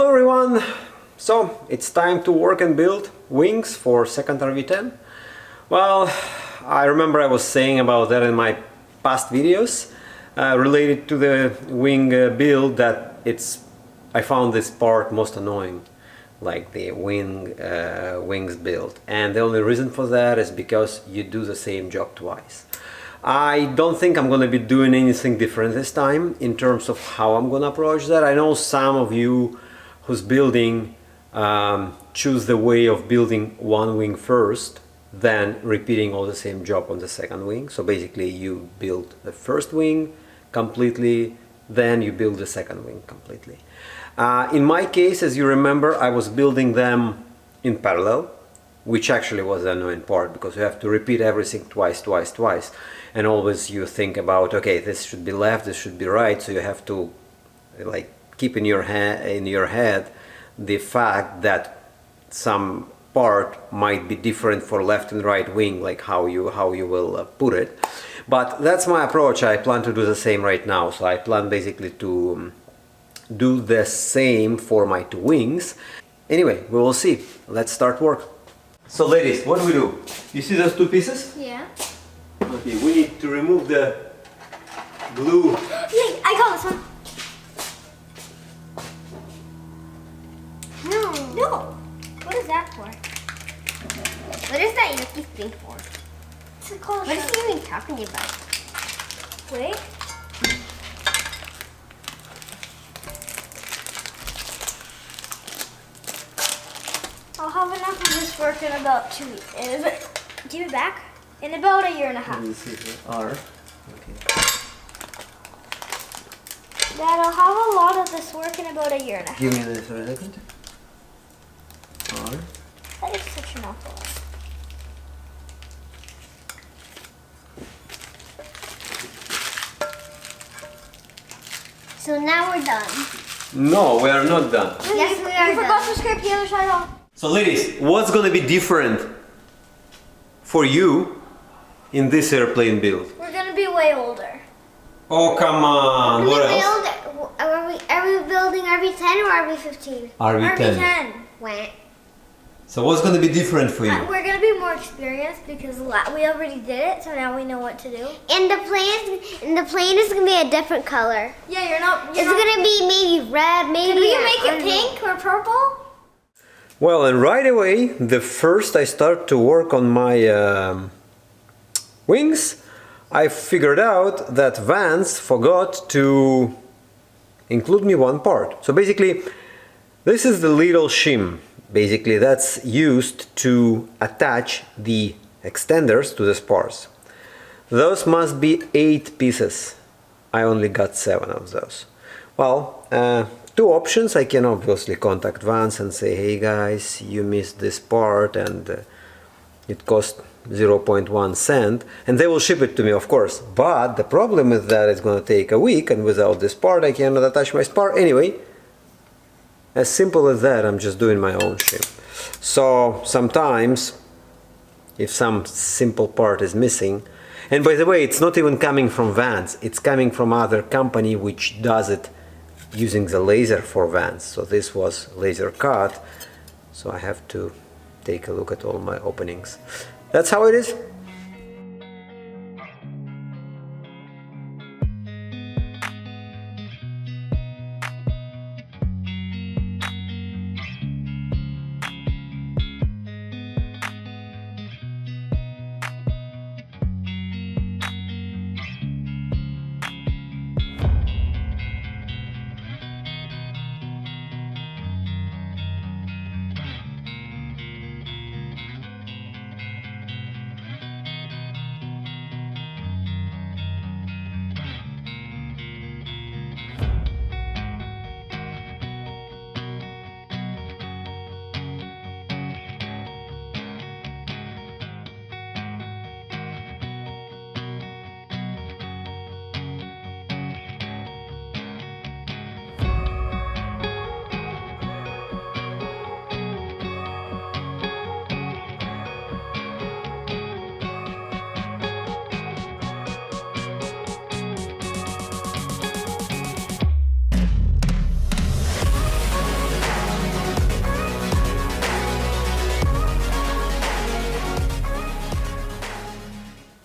Hello everyone! So it's time to work and build wings for second RV10. Well, I remember I was saying about that in my past videos related to the wing build that I found this part most annoying, like the wings build, and the only reason for that is because you do the same job twice. I don't think I'm gonna be doing anything different this time in terms of how I'm gonna approach that. I know some of you who's building choose the way of building one wing first, then repeating all the same job on the second wing. So basically you build the first wing completely, then you build the second wing completely. In my case, as you remember, I was building them in parallel, which actually was the annoying part because you have to repeat everything twice, and always you think about, okay, this should be left, this should be right, so you have to like keep in your head the fact that some part might be different for left and right wing, like how you will put it. But that's my approach. I plan to do the same right now. So I plan basically to do the same for my two wings. Anyway, we will see. Let's start work. So ladies, what do we do? You see those two pieces? Yeah. Okay, we need to remove the glue. Yeah, I got this one. No. What is that for? What is that yucky thing for? What's it called? What is he even talking about? Wait. I'll have enough of this work in about 2 weeks. Give it back. In about a year and a half. This is the R. Okay. Dad, I'll have a lot of this work in about a year and a half. Give me this for a second. R. That is such an awful lot. So now we're done. No, we are not done. Yes, we are. We forgot to scrape the other side off. So ladies, what's gonna be different for you in this airplane build? We're gonna be way older. Oh, come on. What else? Are we building RV10 or RV15? RV10. Wah. So what's gonna be different for you? We're gonna be more experienced because we already did it, so now we know what to do. And the plane is gonna be a different color. Yeah, it's gonna be maybe red, maybe. Can we make it pink or purple? Well, and right away, the first I start to work on my wings, I figured out that Vance forgot to include me one part. So basically, this is the little shim. Basically, that's used to attach the extenders to the spars. Those must be 8 pieces. I only got 7 of those. Well, 2 options. I can obviously contact Vance and say, hey guys, you missed this part and it cost 0.1 cent, and they will ship it to me, of course. But the problem is that it's going to take a week, and without this part I cannot attach my spar. Anyway, as simple as that, I'm just doing my own ship. So sometimes, if some simple part is missing, and by the way, it's not even coming from Vance, it's coming from other company which does it using the laser for Vance. So this was laser cut, so I have to take a look at all my openings. That's how it is.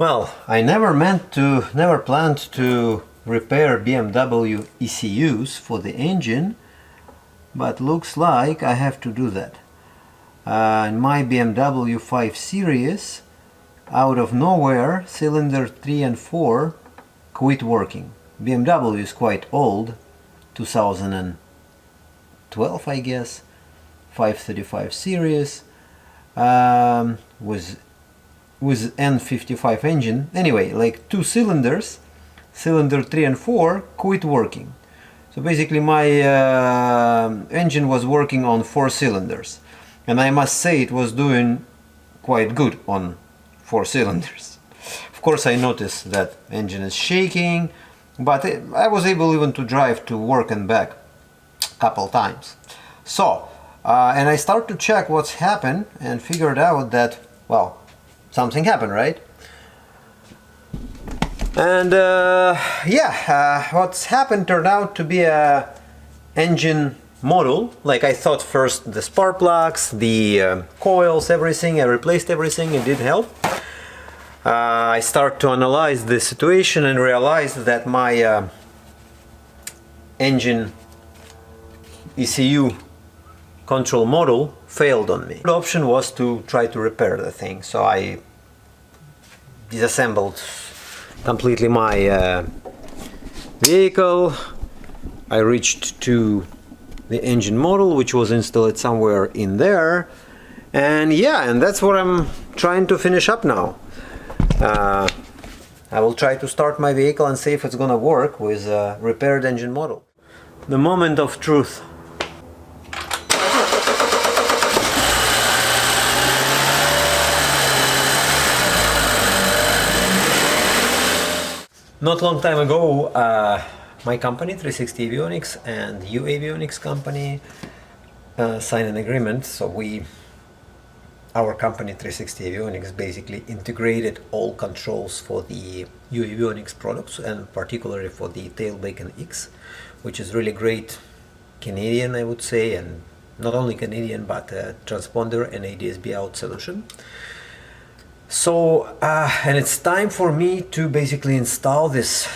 Well, I never planned to repair BMW ECUs for the engine, but looks like I have to do that. In my BMW 5 Series, out of nowhere, cylinder 3 and 4 quit working. BMW is quite old, 2012 I guess, 535 series, with N55 engine. Anyway, like 2 cylinders, cylinder 3 and 4 quit working. So basically my engine was working on 4 cylinders, and I must say it was doing quite good on 4 cylinders. Of course I noticed that engine is shaking, but I was able even to drive to work and back a couple times. So and I start to check what's happened and figured out that, well, something happened, right? And what's happened turned out to be a engine model. Like I thought first, the spark plugs, the coils, everything, I replaced everything, it did help. I start to analyze the situation and realize that my engine ECU control module failed on me. The option was to try to repair the thing, so I disassembled completely my vehicle. I reached to the engine module, which was installed somewhere in there, and yeah, and that's what I'm trying to finish up now. I will try to start my vehicle and see if it's gonna work with a repaired engine model. The moment of truth. Not long time ago, my company 360 Avionics and Avionics company signed an agreement. So our company 360 Avionics basically integrated all controls for the avionics products, and particularly for the Tailbeacon X, which is really great Canadian, I would say, and not only Canadian, but a transponder and ADS-B out solution. So, and it's time for me to basically install this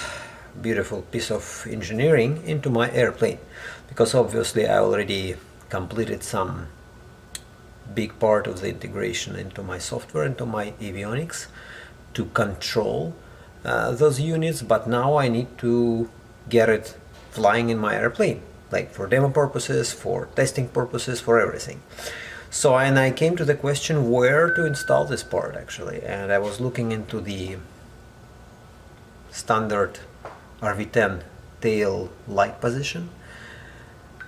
beautiful piece of engineering into my airplane, because obviously I already completed some big part of the integration into my software, into my avionics, to control those units, but now I need to get it flying in my airplane, like for demo purposes, for testing purposes, for everything. So, and I came to the question where to install this part actually, and I was looking into the standard RV10 tail light position,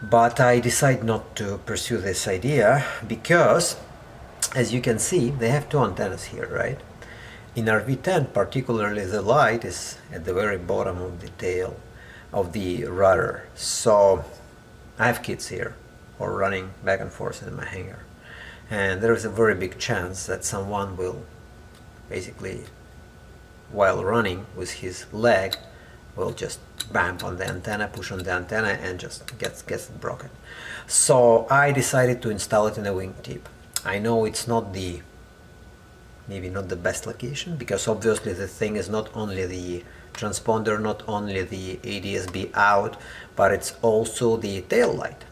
but I decided not to pursue this idea because, as you can see, they have 2 antennas here, right? In RV10 particularly, the light is at the very bottom of the tail of the rudder. So I have kids here or running back and forth in my hangar, and there is a very big chance that someone will basically, while running with his leg, will just bump on the antenna, push on the antenna, and just gets broken. So I decided to install it in a wingtip. I know it's not maybe not the best location, because obviously the thing is not only the transponder, not only the ADS-B out, but it's also the tail light.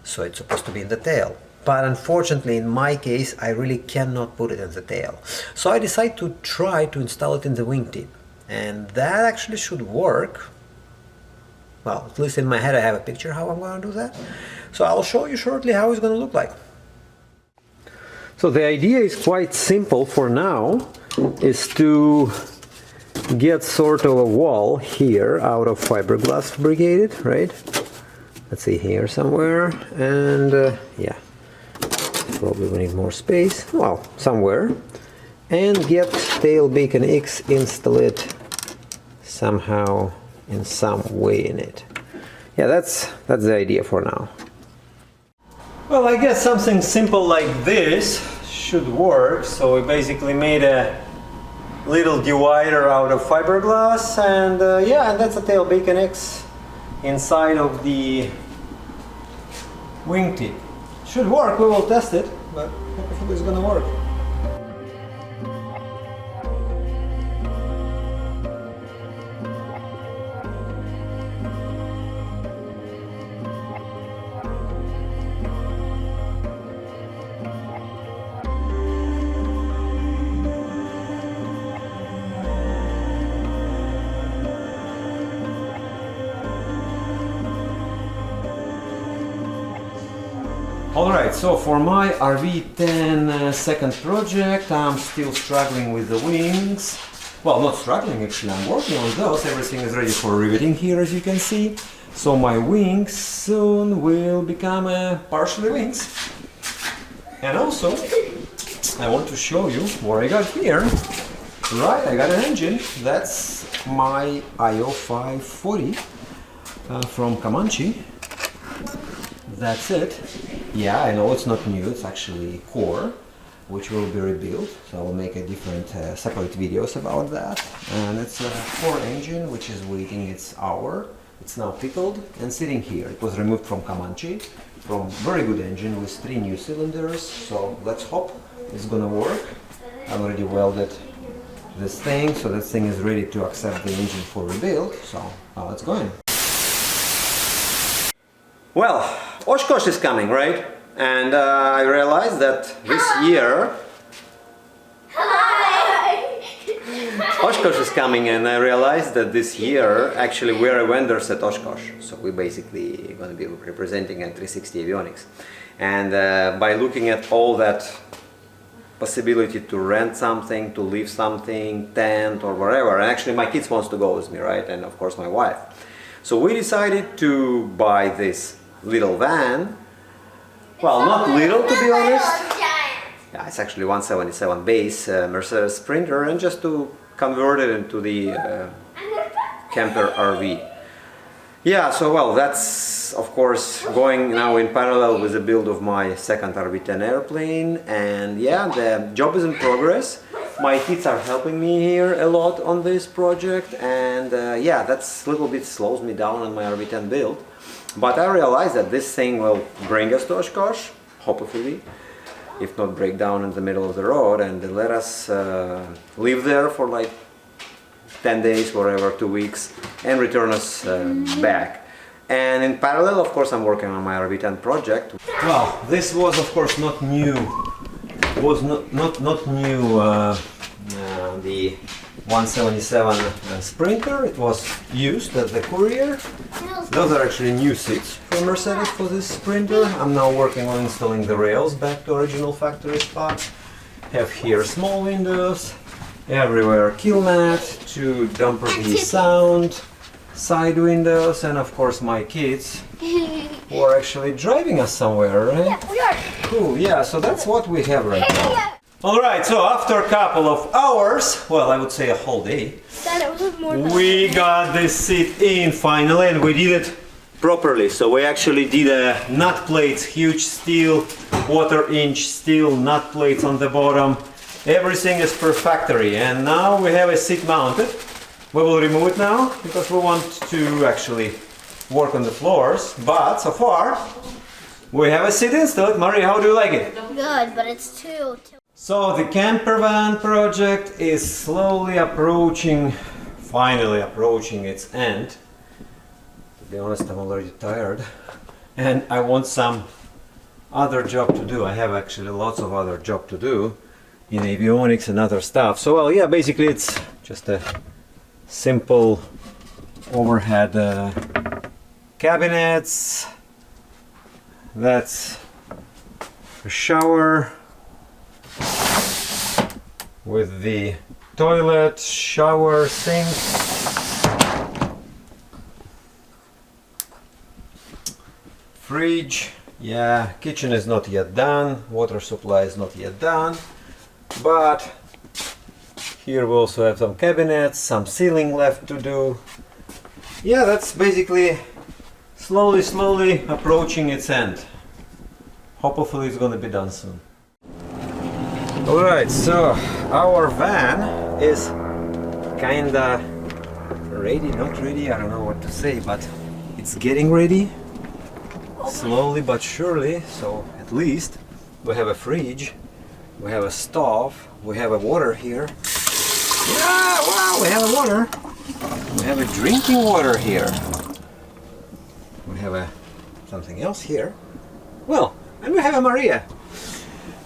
So it's supposed to be in the tail. But unfortunately, in my case, I really cannot put it in the tail. So I decided to try to install it in the wingtip. And that actually should work. Well, at least in my head I have a picture how I'm going to do that. So I'll show you shortly how it's going to look like. So the idea is quite simple for now, is to get sort of a wall here out of fiberglass fabricated, right? Let's see, here somewhere, and yeah, probably we need more space, well, somewhere, and get Tailbeacon X installed somehow in some way in it. Yeah, that's the idea for now. Well, I guess something simple like this should work. So we basically made a little divider out of fiberglass, and yeah, and that's a Tailbeacon X inside of the wingtip. Should work, we will test it, but hopefully it's gonna work. Alright, so for my RV10 second project, I'm still struggling with the wings. Well, not struggling actually, I'm working on those. Everything is ready for riveting here, as you can see. So my wings soon will become partially wings. And also, I want to show you what I got here. Right, I got an engine. That's my IO540 from Comanche. That's it. Yeah, I know it's not new, it's actually core, which will be rebuilt. So I will make a different separate videos about that. And it's a core engine which is waiting its hour. It's now pickled and sitting here. It was removed from Comanche, from very good engine with 3 new cylinders. So let's hope it's gonna work. I already welded this thing, so this thing is ready to accept the engine for rebuild. So now let's go in. Well, Oshkosh is coming, right? And I realized that this year Oshkosh is coming, and I realized that this year actually we're vendors at Oshkosh. So we're basically going to be representing at 360 Avionics. And by looking at all that possibility to rent something, to leave something, tent or whatever, and actually my kids wants to go with me, right? And of course my wife. So we decided to buy this little van. Well, not little, to be honest. Yeah, it's actually 177 base Mercedes Sprinter, and just to convert it into the camper RV. Yeah, so well, that's of course going now in parallel with the build of my second RV10 airplane, and yeah, the job is in progress. My kids are helping me here a lot on this project, and yeah, that's a little bit slows me down on my RV10 build. But I realize that this thing will bring us to Oshkosh, hopefully, if not break down in the middle of the road, and let us live there for like 10 days, whatever, 2 weeks, and return us back. And in parallel, of course, I'm working on my RV10 project. Well, this was of course not new. It was not new. The 177 Sprinter. It was used as the courier. Those are actually new seats from Mercedes for this Sprinter. I'm now working on installing the rails back to original factory spot. Have here small windows, everywhere kill mat to damper the sound, side windows, and of course my kids who are actually driving us somewhere, right? Yeah, we are. Cool, yeah, so that's what we have right now. Alright, so after a couple of hours, well, I would say a whole day, we got this seat in finally, and we did it properly. So we actually did a nut plates, huge steel, 1/4-inch steel nut plates on the bottom. Everything is per factory, and now we have a seat mounted. We will remove it now because we want to actually work on the floors, but so far we have a seat installed. Maria, how do you like it? Good, but it's too. So the camper van project is slowly approaching, finally approaching its end. To be honest, I'm already tired and I want some other job to do. I have actually lots of other job to do in avionics and other stuff. So well, yeah, basically it's just a simple overhead cabinets. That's a shower with the toilet, shower, sink. Fridge, yeah, kitchen is not yet done, water supply is not yet done, but here we also have some cabinets, some ceiling left to do. Yeah, that's basically slowly approaching its end. Hopefully it's gonna be done soon. Alright, so our van is kinda ready, not ready, I don't know what to say, but it's getting ready. Slowly but surely, so at least we have a fridge, we have a stove, we have a water here. Yeah, wow, we have a water. We have a drinking water here. We have a something else here. Well, and we have a Maria.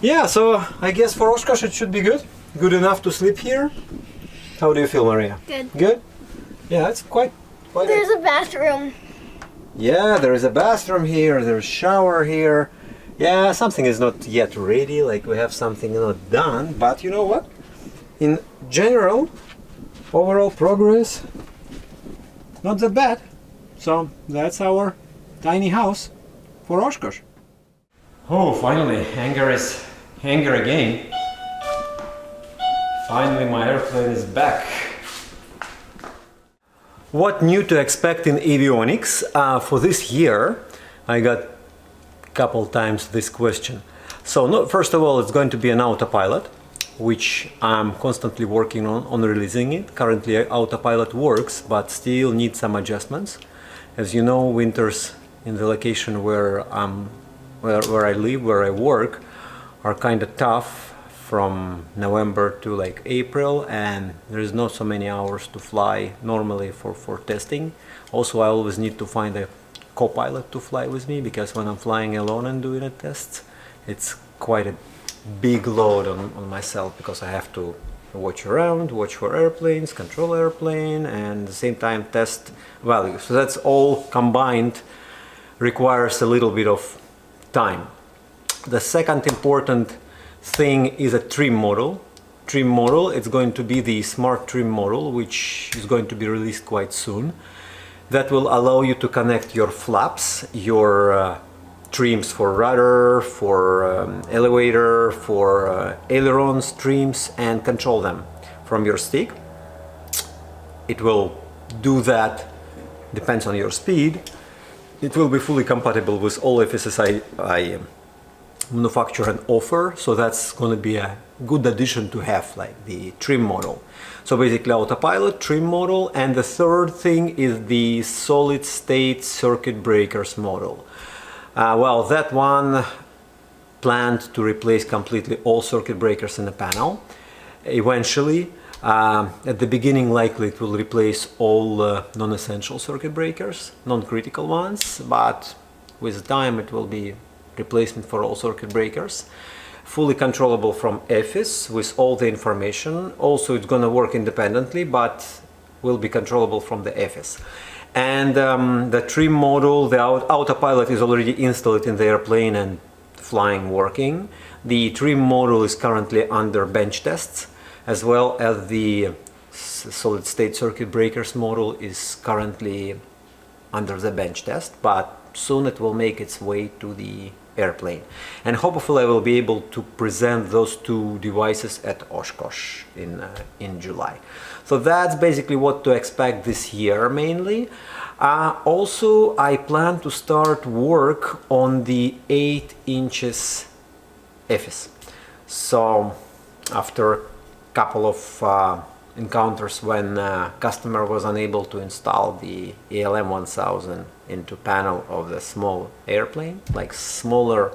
Yeah, so I guess for Oshkosh it should be good. Good enough to sleep here. How do you feel, Maria? Good. Good? Yeah, it's quite There's a bathroom. Yeah, there is a bathroom here, there's a shower here, Yeah, something is not yet ready, like we have something not done, but you know what? In general, overall progress, not that bad. So that's our tiny house for Oshkosh. Oh, finally, Hangar is Hangar again. Finally, my airplane is back. What new to expect in avionics? For this year, I got a couple times this question. So, no, first of all, it's going to be an autopilot, which I'm constantly working on releasing it. Currently, autopilot works, but still needs some adjustments. As you know, winters in the location where I live, where I work, are kind of tough from November to like April, and there's not so many hours to fly normally for testing. Also, I always need to find a co-pilot to fly with me, because when I'm flying alone and doing a test, it's quite a big load on myself, because I have to watch around, watch for airplanes, control airplane, and at the same time test values. So that's all combined requires a little bit of time. The second important thing is a trim model. Trim model, it's going to be the smart trim model, which is going to be released quite soon. That will allow you to connect your flaps, your trims for rudder, for elevator, for ailerons, trims, and control them from your stick. It will do that, depends on your speed. It will be fully compatible with all FSSI I manufacture and offer, so that's going to be a good addition to have, like the trim model. So basically autopilot, trim model, and the third thing is the solid state circuit breakers model. Well, that one planned to replace completely all circuit breakers in the panel. Eventually, at the beginning, likely it will replace all non-essential circuit breakers, non-critical ones, but with time it will be replacement for all circuit breakers. Fully controllable from EFIS with all the information. Also, it's going to work independently, but will be controllable from the EFIS. And the trim model, the autopilot is already installed in the airplane and flying, working. The trim model is currently under bench tests, as well as the solid state circuit breakers model is currently under the bench test, but soon it will make its way to the airplane. And hopefully I will be able to present those two devices at Oshkosh in July. So that's basically what to expect this year mainly. Also, I plan to start work on the 8 inches EFIS. So after a couple of encounters when customer was unable to install the ALM 1000 into panel of the small airplane, like smaller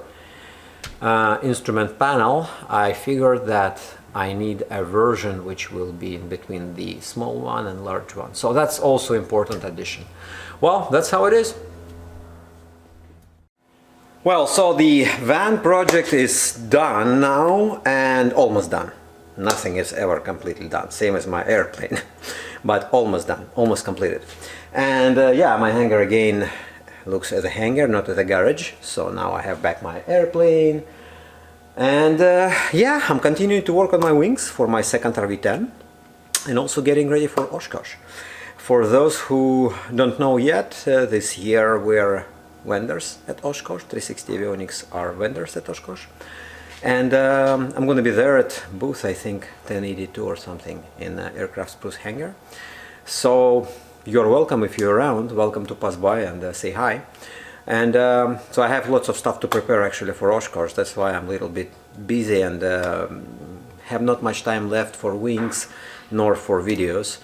instrument panel, I figured that I need a version which will be in between the small one and large one. So that's also important addition. Well, that's how it is. Well, so the van project is done now and almost done. Nothing is ever completely done, same as my airplane, but almost done, almost completed. And yeah, my hangar again looks as a hangar, not as a garage. So now I have back my airplane. And yeah, I'm continuing to work on my wings for my second RV10 and also getting ready for Oshkosh. For those who don't know yet, this year we're vendors at Oshkosh. 360 Avionics are vendors at Oshkosh. And I'm going to be there at booth, I think 1082 or something, in Aircraft Spruce Hangar. So you're welcome if you're around, welcome to pass by and say hi. And so I have lots of stuff to prepare actually for Oshkosh. That's why I'm a little bit busy and have not much time left for wings nor for videos.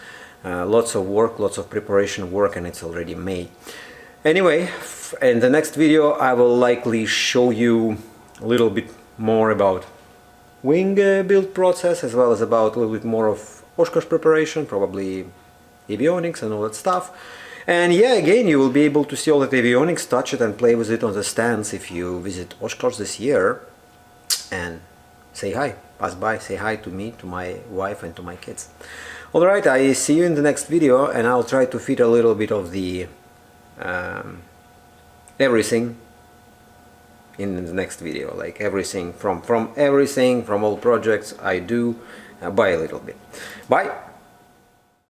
Lots of work, lots of preparation work, and it's already May. Anyway, in the next video I will likely show you a little bit more about wing build process, as well as about a little bit more of Oshkosh preparation, probably avionics and all that stuff. And yeah, again, you will be able to see all that avionics, touch it and play with it on the stands if you visit Oshkosh this year. And say hi, pass by, say hi to me, to my wife and to my kids. Alright, I see you in the next video, and I'll try to fit a little bit of the everything in the next video, like everything from everything from all projects I do, by a little bit. Bye.